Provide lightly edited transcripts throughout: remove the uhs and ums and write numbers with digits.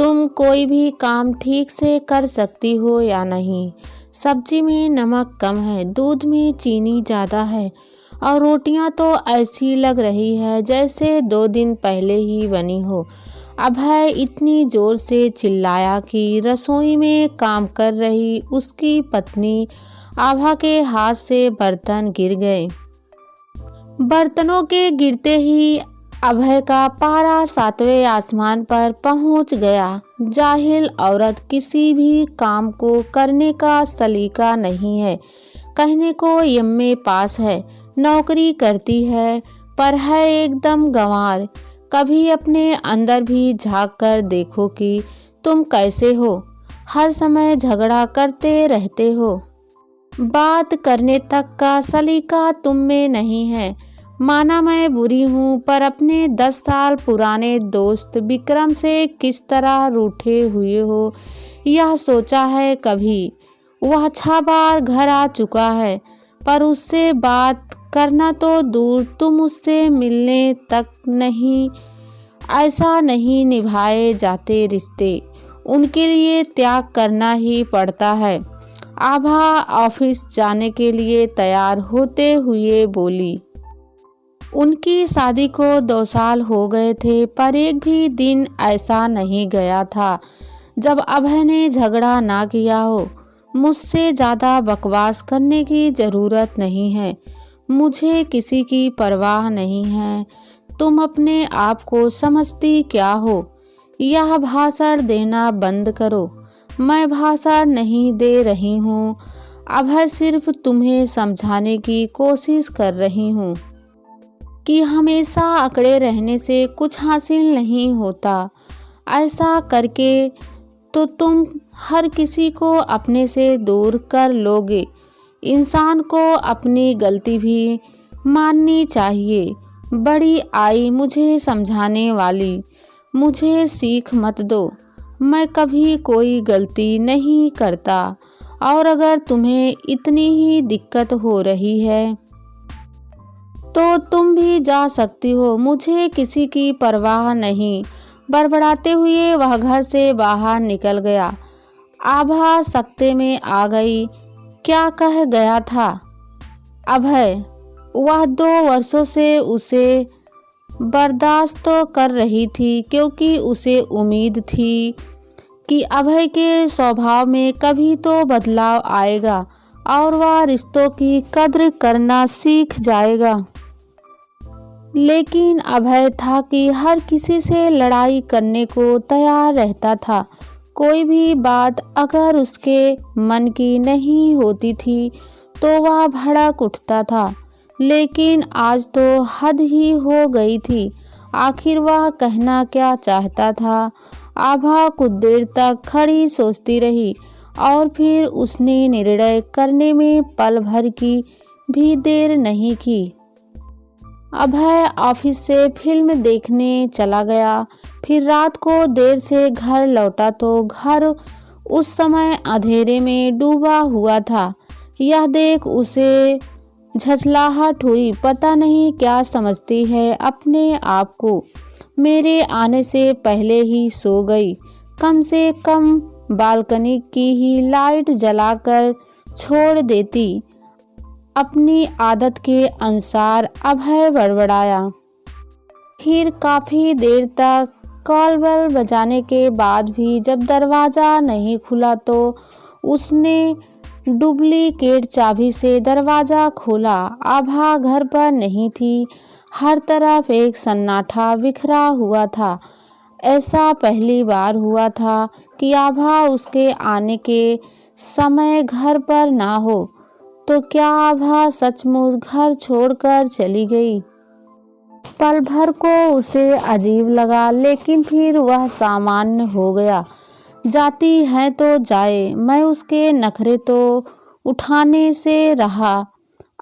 तुम कोई भी काम ठीक से कर सकती हो या नहीं? सब्जी में नमक कम है, दूध में चीनी ज़्यादा है और रोटियां तो ऐसी लग रही है जैसे 2 दिन पहले ही बनी हो। अभय इतनी जोर से चिल्लाया कि रसोई में काम कर रही उसकी पत्नी आभा के हाथ से बर्तन गिर गए। बर्तनों के गिरते ही अभय का पारा 7वें आसमान पर पहुंच गया। जाहिल औरत किसी भी काम को करने का सलीका नहीं है। कहने को एमए पास है, नौकरी करती है, पर है एकदम गंवार। कभी अपने अंदर भी झांक कर देखो कि तुम कैसे हो। हर समय झगड़ा करते रहते हो। बात करने तक का सलीका तुम में नहीं है। माना मैं बुरी हूँ, पर अपने 10 साल पुराने दोस्त विक्रम से किस तरह रूठे हुए हो यह सोचा है कभी? वह 6 बार घर आ चुका है, पर उससे बात करना तो दूर, तुम उससे मिलने तक नहीं। ऐसा नहीं निभाए जाते रिश्ते, उनके लिए त्याग करना ही पड़ता है। आभा ऑफिस जाने के लिए तैयार होते हुए बोली। उनकी शादी को 2 साल हो गए थे, पर एक भी दिन ऐसा नहीं गया था जब अभय ने झगड़ा ना किया हो। मुझसे ज़्यादा बकवास करने की ज़रूरत नहीं है। मुझे किसी की परवाह नहीं है। तुम अपने आप को समझती क्या हो? यह भाषण देना बंद करो। मैं भाषण नहीं दे रही हूँ। अभय सिर्फ तुम्हें समझाने की कोशिश कर रही हूँ कि हमेशा अकड़े रहने से कुछ हासिल नहीं होता। ऐसा करके तो तुम हर किसी को अपने से दूर कर लोगे। इंसान को अपनी गलती भी माननी चाहिए। बड़ी आई मुझे समझाने वाली, मुझे सीख मत दो। मैं कभी कोई गलती नहीं करता, और अगर तुम्हें इतनी ही दिक्कत हो रही है तो तुम भी जा सकती हो। मुझे किसी की परवाह नहीं। बड़बड़ाते हुए वह घर से बाहर निकल गया। आभा सकते में आ गई। क्या कह गया था अभय? वह 2 वर्षों से उसे बर्दाश्त तो कर रही थी, क्योंकि उसे उम्मीद थी कि अभय के स्वभाव में कभी तो बदलाव आएगा और वह रिश्तों की कद्र करना सीख जाएगा। लेकिन अभय था कि हर किसी से लड़ाई करने को तैयार रहता था। कोई भी बात अगर उसके मन की नहीं होती थी तो वह भड़क उठता था। लेकिन आज तो हद ही हो गई थी। आखिर वह कहना क्या चाहता था? आभा कुछ देर तक खड़ी सोचती रही और फिर उसने निर्णय करने में पल भर की भी देर नहीं की। अभय ऑफिस से फिल्म देखने चला गया। फिर रात को देर से घर लौटा तो घर उस समय अंधेरे में डूबा हुआ था। यह देख उसे झंझलाहट हुई। पता नहीं क्या समझती है अपने आप को। मेरे आने से पहले ही सो गई। कम से कम बालकनी की ही लाइट जलाकर छोड़ देती। अपनी आदत के अनुसार अभय बड़बड़ाया। फिर काफ़ी देर तक कॉल बेल बजाने के बाद भी जब दरवाज़ा नहीं खुला तो उसने डुप्लीकेट चाबी से दरवाज़ा खोला। आभा घर पर नहीं थी। हर तरफ एक सन्नाटा बिखरा हुआ था। ऐसा पहली बार हुआ था कि आभा उसके आने के समय घर पर ना हो। तो क्या आभा सचमुच घर छोड़कर चली गई? पल भर को उसे अजीब लगा, लेकिन फिर वह सामान्य हो गया। जाती है तो जाए, मैं उसके नखरे तो उठाने से रहा।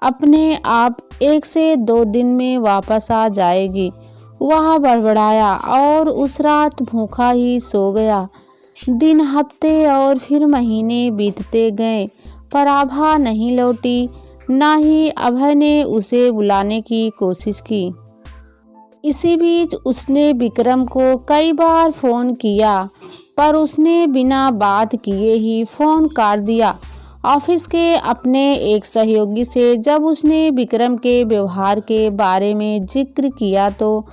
अपने आप 1 से 2 दिन में वापस आ जाएगी, वह बड़बड़ाया और उस रात भूखा ही सो गया। दिन, हफ्ते और फिर महीने बीतते गए, पर आभा नहीं लौटी। ना ही अभय ने उसे बुलाने की कोशिश की। इसी बीच उसने विक्रम को कई बार फ़ोन किया पर उसने बिना बात किए ही फ़ोन काट दिया। ऑफिस के अपने एक सहयोगी से जब उसने विक्रम के व्यवहार के बारे में जिक्र किया तो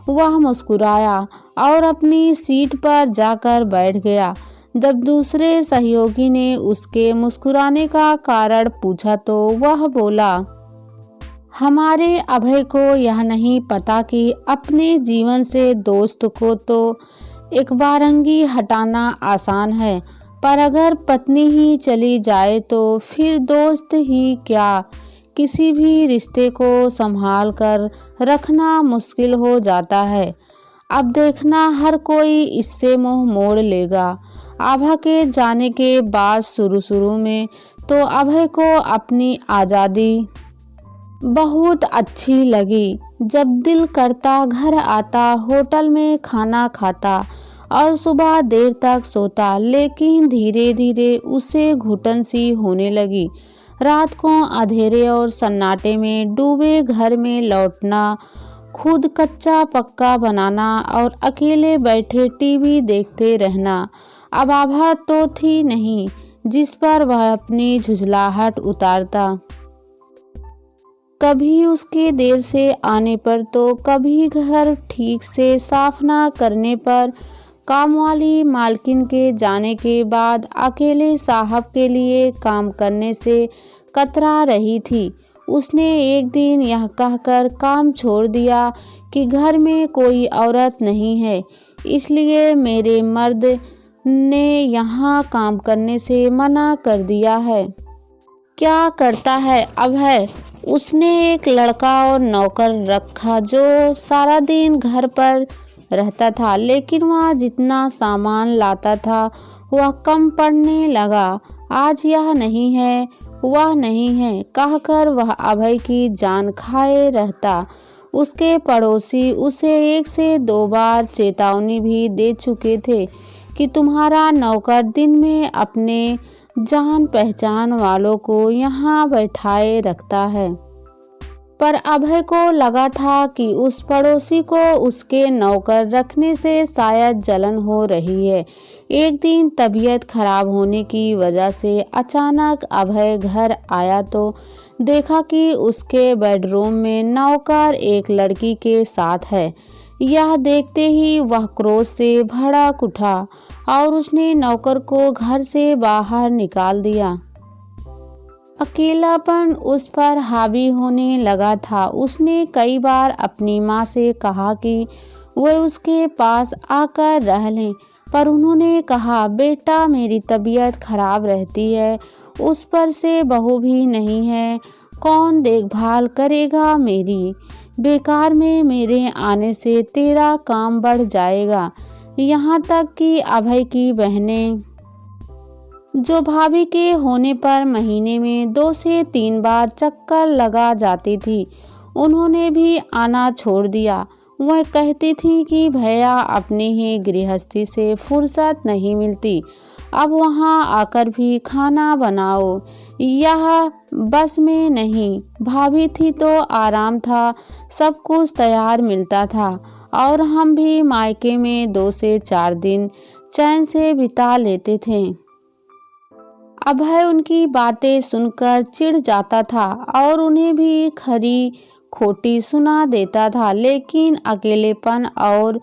वह मुस्कुराया और अपनी सीट पर जाकर बैठ गया। जब दूसरे सहयोगी ने उसके मुस्कुराने का कारण पूछा तो वह बोला, हमारे अभय को यह नहीं पता कि अपने जीवन से दोस्त को तो एक बारंगी हटाना आसान है, पर अगर पत्नी ही चली जाए तो फिर दोस्त ही क्या, किसी भी रिश्ते को संभाल कर रखना मुश्किल हो जाता है। अब देखना हर कोई इससे मुंह मोड़ लेगा। आभा के जाने के बाद शुरू में तो अभय को अपनी आज़ादी बहुत अच्छी लगी। जब दिल करता घर आता, होटल में खाना खाता और सुबह देर तक सोता, लेकिन धीरे धीरे उसे घुटन सी होने लगी। रात को अंधेरे और सन्नाटे में डूबे घर में लौटना, खुद कच्चा पक्का बनाना और अकेले बैठे टीवी देखते रहना। अब आभा तो थी नहीं जिस पर वह अपनी झुंझलाहट उतारता। कभी उसके देर से आने पर तो कभी घर ठीक से साफ ना करने पर, काम वाली मालकिन के जाने के बाद अकेले साहब के लिए काम करने से कतरा रही थी। उसने एक दिन यह कहकर काम छोड़ दिया कि घर में कोई औरत नहीं है, इसलिए मेरे मर्द ने यहाँ काम करने से मना कर दिया है। क्या करता है अभय? उसने एक लड़का और नौकर रखा जो सारा दिन घर पर रहता था, लेकिन वह जितना सामान लाता था वह कम पड़ने लगा। आज यह नहीं है, वह नहीं है कहकर वह अभय की जान खाए रहता। उसके पड़ोसी उसे 1 से 2 बार चेतावनी भी दे चुके थे कि तुम्हारा नौकर दिन में अपने जान पहचान वालों को यहाँ बैठाए रखता है। पर अभय को लगा था कि उस पड़ोसी को उसके नौकर रखने से शायद जलन हो रही है। एक दिन तबीयत खराब होने की वजह से अचानक अभय घर आया तो देखा कि उसके बेडरूम में नौकर एक लड़की के साथ है। यह देखते ही वह क्रोध से भड़क उठा और उसने नौकर को घर से बाहर निकाल दिया। अकेलापन उस पर हावी होने लगा था। उसने कई बार अपनी माँ से कहा कि वह उसके पास आकर रह लें, पर उन्होंने कहा, बेटा मेरी तबीयत खराब रहती है, उस पर से बहू भी नहीं है, कौन देखभाल करेगा मेरी? बेकार में मेरे आने से तेरा काम बढ़ जाएगा। यहाँ तक कि अभय की बहनें जो भाभी के होने पर महीने में 2 से 3 बार चक्कर लगा जाती थी, उन्होंने भी आना छोड़ दिया। वह कहती थी कि भैया अपने ही गृहस्थी से फुर्सत नहीं मिलती, अब वहाँ आकर भी खाना बनाओ, यह बस में नहीं। भाभी थी तो आराम था, सब कुछ तैयार मिलता था और हम भी मायके में 2 से 4 दिन चैन से बिता लेते थे। अभय उनकी बातें सुनकर चिढ़ जाता था और उन्हें भी खरी खोटी सुना देता था, लेकिन अकेलेपन और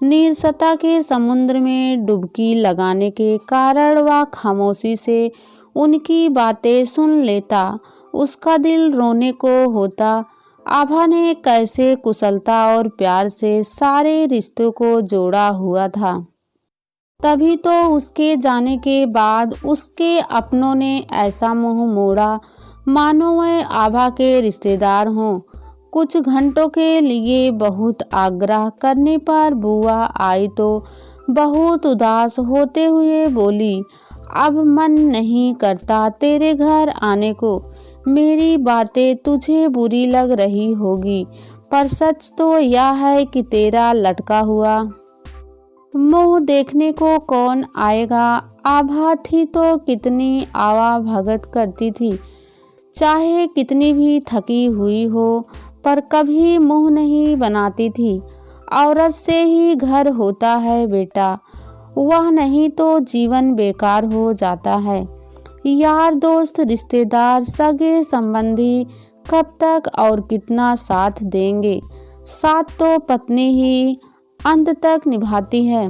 नीरसता के समुद्र में डुबकी लगाने के कारण वह खामोशी से उनकी बातें सुन लेता। उसका दिल रोने को होता। आभा ने कैसे कुशलता और प्यार से सारे रिश्तों को जोड़ा हुआ था। तभी तो उसके जाने के बाद उसके अपनों ने ऐसा मुंह मोड़ा मानो वह आभा के रिश्तेदार हों। कुछ घंटों के लिए बहुत आग्रह करने पर बुआ आई तो बहुत उदास होते हुए बोली, अब मन नहीं करता तेरे घर आने को। मेरी बातें तुझे बुरी लग रही होगी, पर सच तो यह है कि तेरा लटका हुआ मुंह देखने को कौन आएगा। आभा थी तो कितनी आवा भगत करती थी, चाहे कितनी भी थकी हुई हो, पर कभी मुंह नहीं बनाती थी। औरत से ही घर होता है बेटा, वह नहीं तो जीवन बेकार हो जाता है। यार दोस्त, रिश्तेदार, सगे संबंधी कब तक और कितना साथ देंगे? साथ तो पत्नी ही अंत तक निभाती है।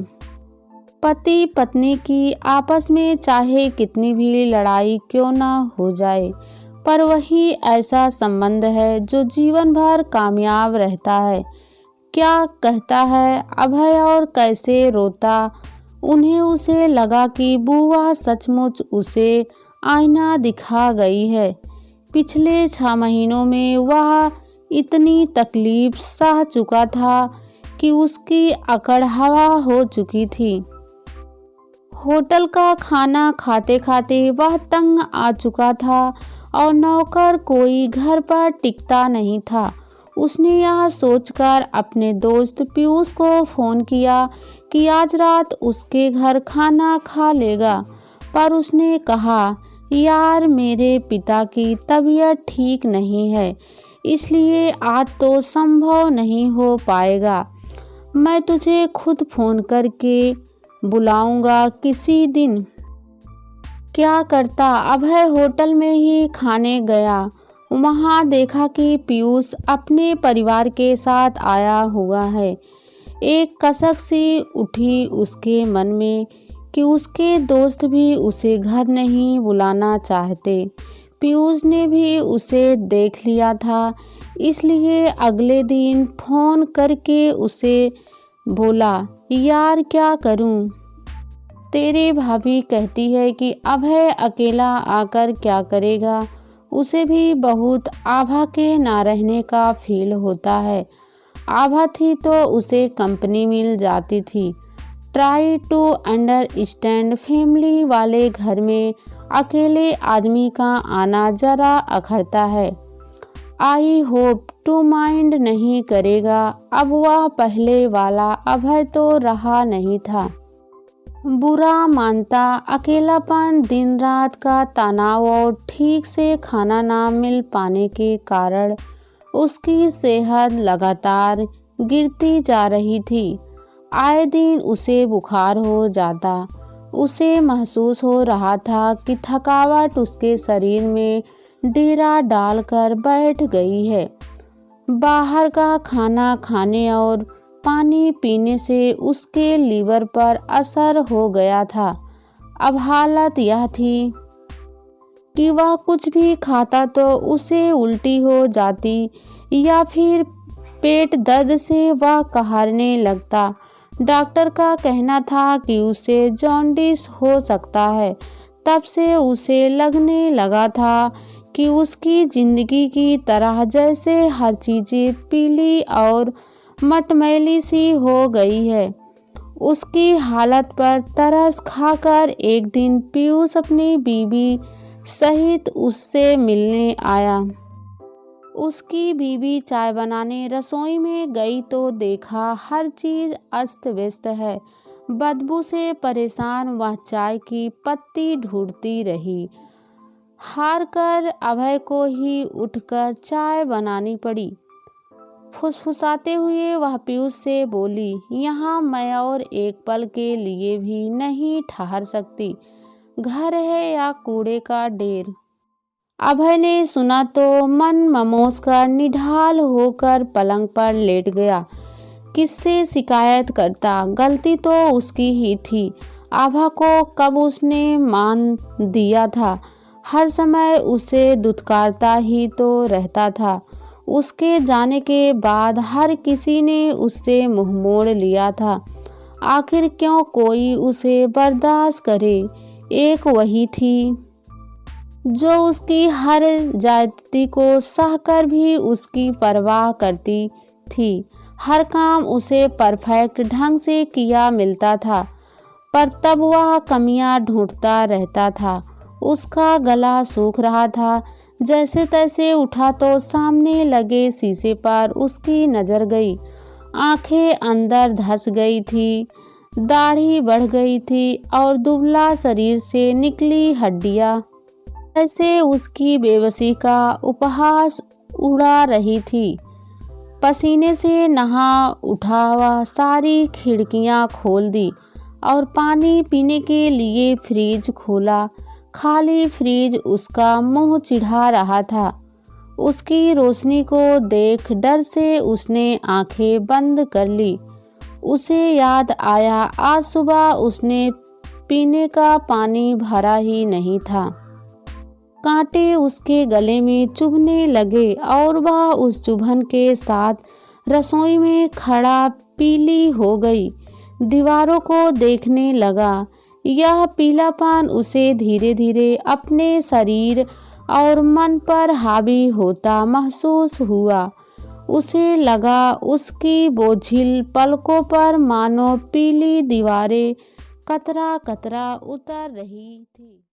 पति पत्नी की आपस में चाहे कितनी भी लड़ाई क्यों ना हो जाए, पर वही ऐसा संबंध है जो जीवन भर कामयाब रहता है। क्या कहता है अभय और कैसे रोता। उन्हें उसे लगा कि बुआ सचमुच उसे आईना दिखा गई है। पिछले 6 महीनों में वह इतनी तकलीफ सह चुका था कि उसकी अकड़ हवा हो चुकी थी। होटल का खाना खाते खाते वह तंग आ चुका था और नौकर कोई घर पर टिकता नहीं था। उसने यह सोचकर अपने दोस्त पीयूष को फ़ोन किया कि आज रात उसके घर खाना खा लेगा, पर उसने कहा, यार मेरे पिता की तबीयत ठीक नहीं है, इसलिए आज तो संभव नहीं हो पाएगा। मैं तुझे खुद फ़ोन करके बुलाऊंगा किसी दिन। क्या करता, अभय होटल में ही खाने गया। वहाँ देखा कि पीयूष अपने परिवार के साथ आया हुआ है। एक कसक सी उठी उसके मन में कि उसके दोस्त भी उसे घर नहीं बुलाना चाहते। पीयूष ने भी उसे देख लिया था, इसलिए अगले दिन फ़ोन करके उसे बोला, यार क्या करूं? तेरे भाभी कहती है कि अभय अकेला आकर क्या करेगा। उसे भी बहुत आभा के ना रहने का फील होता है। आभा थी तो उसे कंपनी मिल जाती थी। ट्राई टू अंडरस्टैंड, फैमिली वाले घर में अकेले आदमी का आना जरा अखरता है। आई होप टू माइंड नहीं करेगा। अब वह पहले वाला अभय तो रहा नहीं था। बुरा मानता, अकेलापन, दिन रात का तनाव और ठीक से खाना ना मिल पाने के कारण उसकी सेहत लगातार गिरती जा रही थी। आए दिन उसे बुखार हो जाता। उसे महसूस हो रहा था कि थकावट उसके शरीर में डेरा डालकर बैठ गई है। बाहर का खाना खाने और पानी पीने से उसके लीवर पर असर हो गया था। अब हालत यह थी कि वह कुछ भी खाता तो उसे उल्टी हो जाती या फिर पेट दर्द से वह कहरने लगता। डॉक्टर का कहना था कि उसे जॉन्डिस हो सकता है। तब से उसे लगने लगा था कि उसकी जिंदगी की तरह जैसे हर चीज़ें पीली और मटमैली सी हो गई है। उसकी हालत पर तरस खाकर एक दिन पीयूष अपनी बीवी सहित उससे मिलने आया। उसकी बीवी चाय बनाने रसोई में गई तो देखा हर चीज़ अस्त व्यस्त है। बदबू से परेशान वह चाय की पत्ती ढूंढती रही। हार कर अभय को ही उठकर चाय बनानी पड़ी। फुसफुसाते हुए वह पीयूष से बोली, यहाँ मैं और एक पल के लिए भी नहीं ठहर सकती। घर है या कूड़े का ढेर। अभय ने सुना तो मन ममोस कर निढाल होकर पलंग पर लेट गया। किससे शिकायत करता, गलती तो उसकी ही थी। आभा को कब उसने मान दिया था। हर समय उसे दुत्कारता ही तो रहता था। उसके जाने के बाद हर किसी ने उससे मुंह मोड़ लिया था। आखिर क्यों कोई उसे बर्दाश्त करे। एक वही थी जो उसकी हर ज्यादती को सहकर भी उसकी परवाह करती थी। हर काम उसे परफेक्ट ढंग से किया मिलता था, पर तब वह कमियां ढूंढता रहता था। उसका गला सूख रहा था। जैसे तैसे उठा तो सामने लगे शीशे पर उसकी नज़र गई। आंखें अंदर धंस गई थी, दाढ़ी बढ़ गई थी और दुबला शरीर से निकली हड्डियां जैसे उसकी बेबसी का उपहास उड़ा रही थी। पसीने से नहा उठा वह सारी खिड़कियां खोल दी और पानी पीने के लिए फ्रिज खोला। खाली फ्रिज उसका मुंह चिढ़ा रहा था। उसकी रोशनी को देख डर से उसने आंखें बंद कर ली। उसे याद आया आज सुबह उसने पीने का पानी भरा ही नहीं था। कांटे उसके गले में चुभने लगे और वह उस चुभन के साथ रसोई में खड़ा पीली हो गई। दीवारों को देखने लगा। यह पीलापन उसे धीरे धीरे अपने शरीर और मन पर हावी होता महसूस हुआ। उसे लगा उसकी बोझिल पलकों पर मानो पीली दीवारें कतरा कतरा उतर रही थी।